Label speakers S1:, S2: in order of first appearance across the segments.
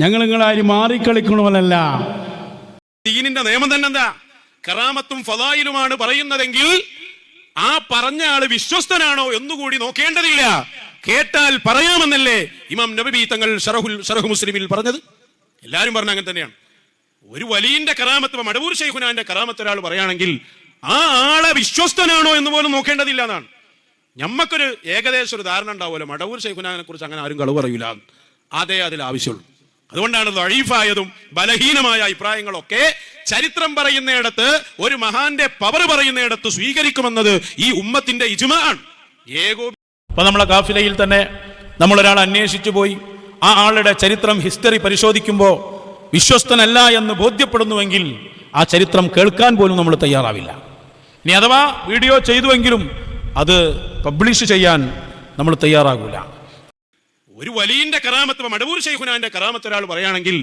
S1: ഞങ്ങൾ നിങ്ങളാരും മാറിക്കളിക്കണമല്ല.
S2: ദീനിന്റെ നിയമം തന്നെ എന്താ? കറാമത്തും ഫളായിലുമാണ് പറയുന്നതെങ്കിൽ ആ പറഞ്ഞ ആള് വിശ്വസ്തനാണോ എന്നുകൂടി നോക്കേണ്ടതില്ല. കേട്ടാൽ പറയാമെന്നല്ലേ ഇമാം നബവി തങ്ങൾ ശറഹു മുസ്ലിമിൽ പറഞ്ഞത്. എല്ലാരും പറഞ്ഞ അങ്ങനെ തന്നെയാണ്. ഒരു വലിയന്റെ കറാമത്ത്, മടവൂർ ശൈഖുനാന്റെ കറാമത്ത് ഒരാൾ പറയുകയാണെങ്കിൽ ആ ആളെ വിശ്വസ്തനാണോ എന്ന് പോലും നോക്കേണ്ടതില്ല എന്നാണ്. ഞമ്മക്കൊരു ഏകദേശം ഒരു ധാരണ ഉണ്ടാവുമല്ലോ, മടവൂർ ശൈഖുനാനെ കുറിച്ച് അങ്ങനെ ആരും കളവ് പറയൂല, അതേ അതിൽ ആവശ്യമുള്ളൂ. അതുകൊണ്ടാണ് ദഈഫായതും ബലഹീനമായ അഭിപ്രായങ്ങളൊക്കെ ചരിത്രം പറയുന്നിടത്ത്, ഒരു മഹാന്റെ പവർ പറയുന്നിടത്ത് സ്വീകരിക്കുമെന്നത് ഈ ഉമ്മത്തിന്റെ ഇജ്മാ ആണ്.
S1: അപ്പൊ നമ്മളെ കാഫിലയിൽ തന്നെ നമ്മളൊരാൾ അന്വേഷിച്ചു പോയി, ആ ആളുടെ ചരിത്രം, ഹിസ്റ്ററി പരിശോധിക്കുമ്പോൾ വിശ്വസ്തനല്ല എന്ന് ബോധ്യപ്പെടുന്നുവെങ്കിൽ ആ ചരിത്രം കേൾക്കാൻ പോലും നമ്മൾ തയ്യാറാവില്ല. ഇനി അഥവാ വീഡിയോ ചെയ്തുവെങ്കിലും അത് പബ്ലിഷ് ചെയ്യാൻ നമ്മൾ തയ്യാറാകൂല.
S2: ഒരു വലിയന്റെ കറാമത്ത്, മടവൂർ ശൈഖുനാന്റെ കറാമത്ത് ഒരാൾ പറയുകയാണെങ്കിൽ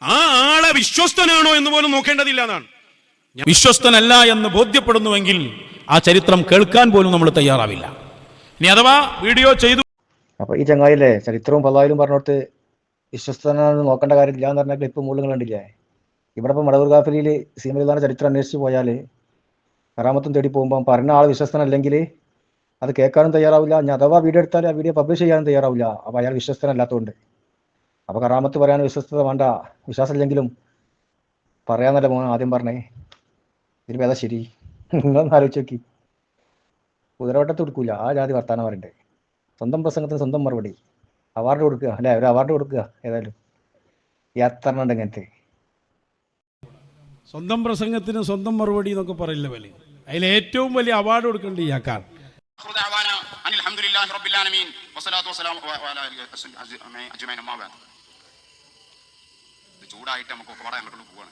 S2: ആ ആളെ വിശ്വസ്തനാണോ എന്ന് പോലും നോക്കേണ്ടതില്ല എന്നാണ്.
S1: വിശ്വസ്തനല്ല എന്ന് ബോധ്യപ്പെടുന്നുവെങ്കിൽ ആ ചരിത്രം കേൾക്കാൻ പോലും നമ്മൾ തയ്യാറാവില്ല. ഇനി അഥവാ വീഡിയോ ചെയ്തു.
S3: അപ്പൊ ഈ ചങ്ങായില്ലേ ചരിത്രവും ഫളായിലും പറഞ്ഞോട്ട് വിശ്വസ്തനാണെന്ന് നോക്കേണ്ട കാര്യമില്ല എന്ന് പറഞ്ഞാൽ ഇപ്പൊ മുകളിൽ കണ്ടില്ലേ. ഇവിടെ ഇപ്പൊ മടവൂർ കാഫിലിയിൽ സീമലിദാന്റെ ചരിത്രം അന്വേഷിച്ച് പോയാല് കറാമത്തും തേടി പോകുമ്പോൾ പറഞ്ഞ ആൾ വിശ്വസ്തനല്ലെങ്കിൽ അത് കേൾക്കാനും തയ്യാറാവില്ല. ഞാൻ അഥവാ വീഡിയോ എടുത്താൽ ആ വീഡിയോ പബ്ലിഷ് ചെയ്യാനും തയ്യാറാവില്ല. അപ്പൊ അയാൾ വിശ്വസ്തനല്ലാത്തതുകൊണ്ട്. അപ്പൊ കറാമത്ത് പറയാൻ വിശ്വസ്തത വേണ്ട, വിശ്വാസമില്ലെങ്കിലും പറയാന്നല്ല മോൻ ആദ്യം പറഞ്ഞേ. ഇതിൽ ഏതാ ശരി? നിങ്ങളൊന്ന് ആലോചിച്ച് നോക്കി. കുതിരവട്ടത്ത് കൊടുക്കൂല, ആ ജാതി വർത്താനം പറയണ്ടേ. സ്വന്തം പ്രസംഗത്തിന് സ്വന്തം മറുപടി, അവാർഡ് കൊടുക്കുക അല്ലെ, ഒരു അവാർഡ് കൊടുക്കുക. ഏതായാലും എത്ര ഉണ്ട് ഇങ്ങനത്തെ
S1: സ്വന്തം പ്രസംഗത്തിന് സ്വന്തം മറുപടി എന്നൊക്കെ പറയില്ല പോലെ. അതിൽ ഏറ്റവും വലിയ അവാർഡ് കൊടുക്കേണ്ട ഇയാൾക്കാണ്.
S4: ചൂടായിട്ട് നമുക്ക് പറയാൻ അങ്ങോട്ട് പോവാണ്.